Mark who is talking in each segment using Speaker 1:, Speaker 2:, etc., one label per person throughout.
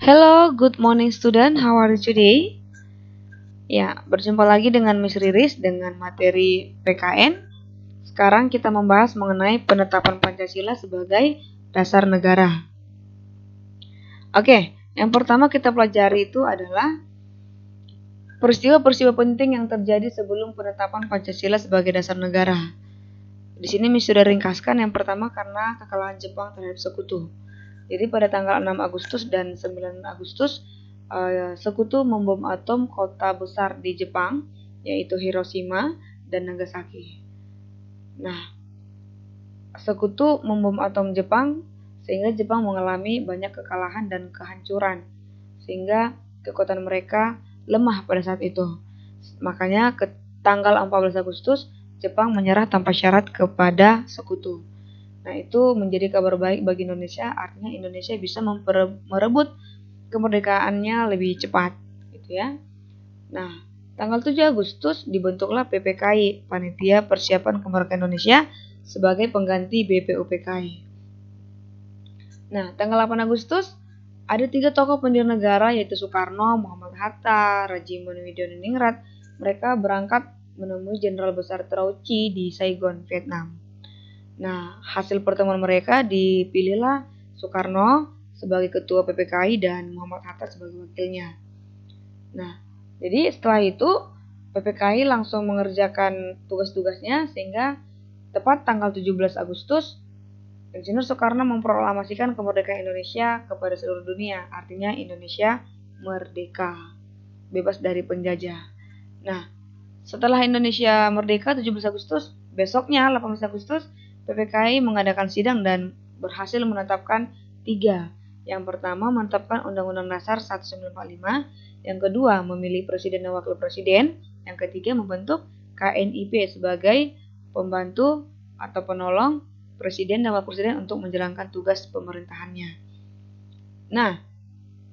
Speaker 1: Hello, good morning student. How are you today? Ya, berjumpa lagi dengan Miss Riris dengan materi PKN. Sekarang kita membahas mengenai penetapan Pancasila sebagai dasar negara. Oke, yang pertama kita pelajari itu adalah peristiwa-peristiwa penting yang terjadi sebelum penetapan Pancasila sebagai dasar negara. Di sini Miss sudah ringkaskan. Yang pertama karena kekalahan Jepang terhadap Sekutu. Jadi pada tanggal 6 Agustus dan 9 Agustus, Sekutu membom atom kota besar di Jepang, yaitu Hiroshima dan Nagasaki. Nah, Sekutu membom atom Jepang sehingga Jepang mengalami banyak kekalahan dan kehancuran, sehingga kekuatan mereka lemah pada saat itu. Makanya ke tanggal 14 Agustus, Jepang menyerah tanpa syarat kepada Sekutu. Nah, itu menjadi kabar baik bagi Indonesia, artinya Indonesia bisa merebut kemerdekaannya lebih cepat, gitu ya. Nah, tanggal 7 Agustus dibentuklah PPKI, Panitia Persiapan Kemerdekaan Indonesia, sebagai pengganti BPUPKI. Nah, tanggal 8 Agustus ada 3 tokoh pendiri negara, yaitu Soekarno, Muhammad Hatta, Rajiman Widyaningrat. Mereka berangkat menemui Jenderal Besar Trauci di Saigon, Vietnam. Nah, hasil pertemuan mereka dipilihlah Soekarno sebagai ketua PPKI dan Muhammad Hatta sebagai wakilnya. Nah, jadi setelah itu PPKI langsung mengerjakan tugas-tugasnya sehingga tepat tanggal 17 Agustus Insinyur Soekarno memproklamasikan kemerdekaan Indonesia kepada seluruh dunia. Artinya Indonesia merdeka, bebas dari penjajah. Nah, setelah Indonesia merdeka 17 Agustus, besoknya 18 Agustus PPKI mengadakan sidang dan berhasil menetapkan 3. Yang pertama menetapkan Undang-Undang Dasar 1945, yang kedua memilih presiden dan wakil presiden, yang ketiga membentuk KNIP sebagai pembantu atau penolong presiden dan wakil presiden untuk menjalankan tugas pemerintahannya. Nah,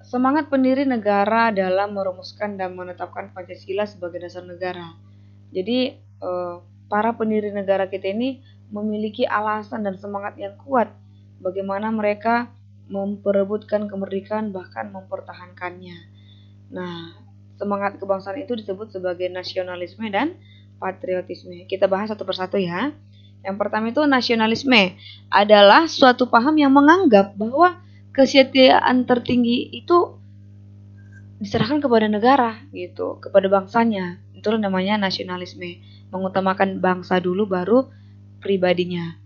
Speaker 1: semangat pendiri negara dalam merumuskan dan menetapkan Pancasila sebagai dasar negara. Jadi para pendiri negara kita ini memiliki alasan dan semangat yang kuat bagaimana mereka memperebutkan kemerdekaan bahkan mempertahankannya. Nah, semangat kebangsaan itu disebut sebagai nasionalisme dan patriotisme. Kita bahas satu persatu ya. Yang pertama itu nasionalisme adalah suatu paham yang menganggap bahwa kesetiaan tertinggi itu diserahkan kepada negara gitu, kepada bangsanya. Itulah namanya nasionalisme, mengutamakan bangsa dulu baru pribadinya.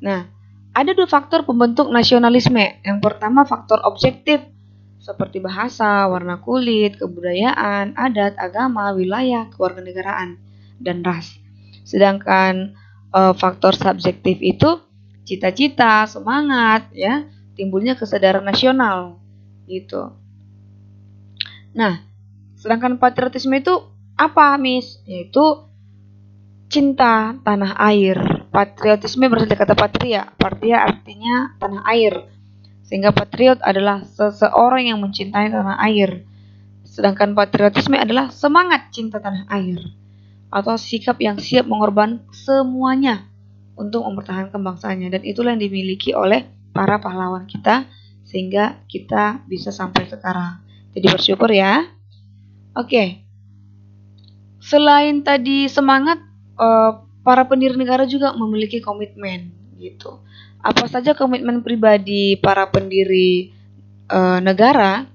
Speaker 1: Nah, ada 2 faktor pembentuk nasionalisme. Yang pertama faktor objektif seperti bahasa, warna kulit, kebudayaan, adat, agama, wilayah, kewarganegaraan, dan ras. Sedangkan faktor subjektif itu cita-cita, semangat, ya, timbulnya kesadaran nasional gitu. Nah, sedangkan patriotisme itu apa, Miss? Yaitu cinta tanah air. Patriotisme berasal dari kata patria. Patria artinya tanah air. Sehingga patriot adalah seseorang yang mencintai tanah air. Sedangkan patriotisme adalah semangat cinta tanah air. Atau sikap yang siap mengorbankan semuanya untuk mempertahankan bangsanya. Dan itulah yang dimiliki oleh para pahlawan kita sehingga kita bisa sampai sekarang. Jadi bersyukur ya. Oke. Selain tadi semangat, para pendiri negara juga memiliki komitmen gitu. Apa saja komitmen pribadi para pendiri negara?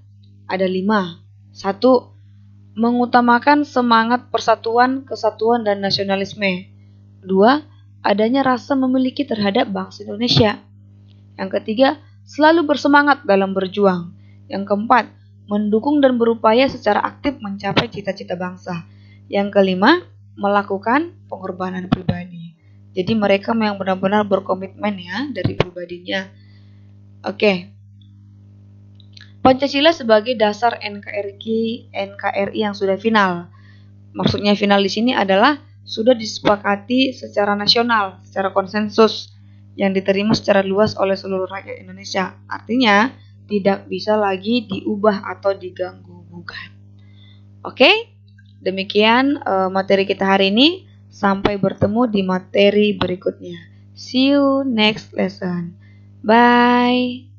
Speaker 1: Ada 5. 1. Mengutamakan semangat persatuan, kesatuan, dan nasionalisme. 2. Adanya rasa memiliki terhadap bangsa Indonesia. Yang ketiga, selalu bersemangat dalam berjuang. Yang keempat, mendukung dan berupaya secara aktif mencapai cita-cita bangsa. Yang kelima, melakukan pengorbanan pribadi. Jadi mereka yang benar-benar berkomitmen ya dari pribadinya. Oke. Pancasila sebagai dasar NKRI yang sudah final. Maksudnya final di sini adalah sudah disepakati secara nasional, secara konsensus yang diterima secara luas oleh seluruh rakyat Indonesia. Artinya tidak bisa lagi diubah atau diganggu-gugat. Oke, demikian materi kita hari ini. Sampai bertemu di materi berikutnya. See you next lesson. Bye.